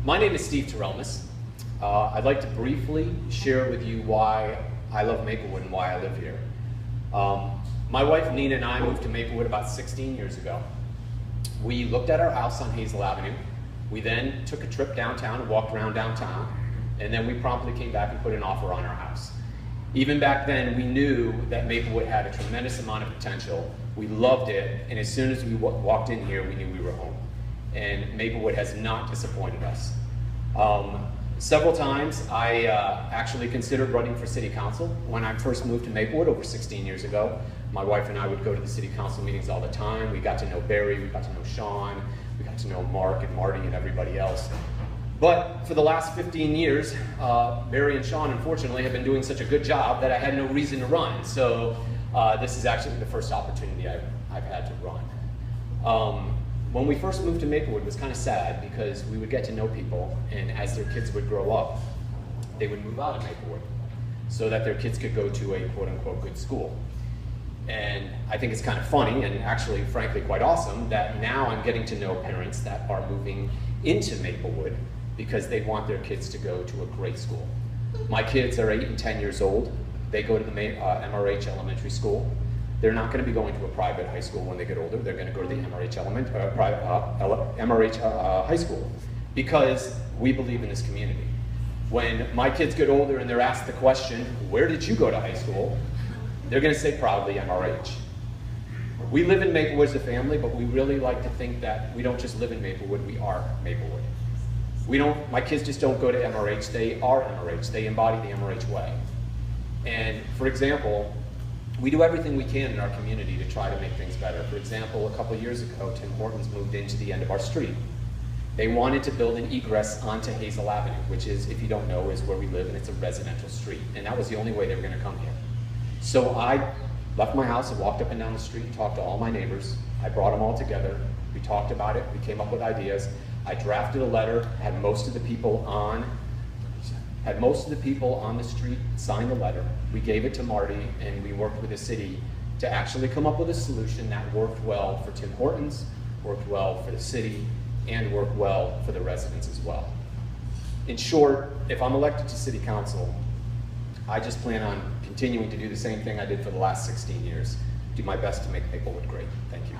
My name is Steve Terelmes. I'd like to briefly share with you why I love Maplewood and why I live here. My wife Nina and I moved to Maplewood about 16 years ago. We looked at our house on Hazel Avenue. We then took a trip downtown and walked around downtown, and then we promptly came back and put an offer on our house. Even back then, we knew that Maplewood had a tremendous amount of potential. We loved it, and as soon as we walked in here, we knew we were home. And Maplewood has not disappointed us. Several times I actually considered running for city council. When I first moved to Maplewood over 16 years ago, my wife and I would go to the city council meetings all the time. We got to know Barry, we got to know Sean, we got to know Mark and Marty and everybody else. But for the last 15 years, Barry and Sean unfortunately have been doing such a good job that I had no reason to run. So this is actually the first opportunity I've had to run. When we first moved to Maplewood, it was kind of sad because we would get to know people, and as their kids would grow up, they would move out of Maplewood so that their kids could go to a quote-unquote good school. And I think it's kind of funny and actually, frankly, quite awesome that now I'm getting to know parents that are moving into Maplewood because they want their kids to go to a great school. My kids are 8 and 10 years old. They go to the MRH elementary school. They're not going to be going to a private high school when they get older. They're going to go to the MRH high school because we believe in this community. When my kids get older and they're asked the question, where did you go to high school? They're going to say proudly MRH. We live in Maplewood as a family, but we really like to think that we don't just live in Maplewood, we are Maplewood. My kids just don't go to MRH, they are MRH. They embody the MRH way. And for example, we do everything we can in our community to try to make things better. For example, a couple years ago, Tim Hortons moved into the end of our street. They wanted to build an egress onto Hazel Avenue, which is, if you don't know, is where we live, and it's a residential street. And that was the only way they were going to come here. So I left my house and walked up and down the street and talked to all my neighbors. I brought them all together. We talked about it. We came up with ideas. I drafted a letter, had most of the people on the street sign the letter. We gave it to Marty, and we worked with the city to actually come up with a solution that worked well for Tim Hortons, worked well for the city, and worked well for the residents as well. In short, if I'm elected to city council, I just plan on continuing to do the same thing I did for the last 16 years, do my best to make Maplewood great. Thank you.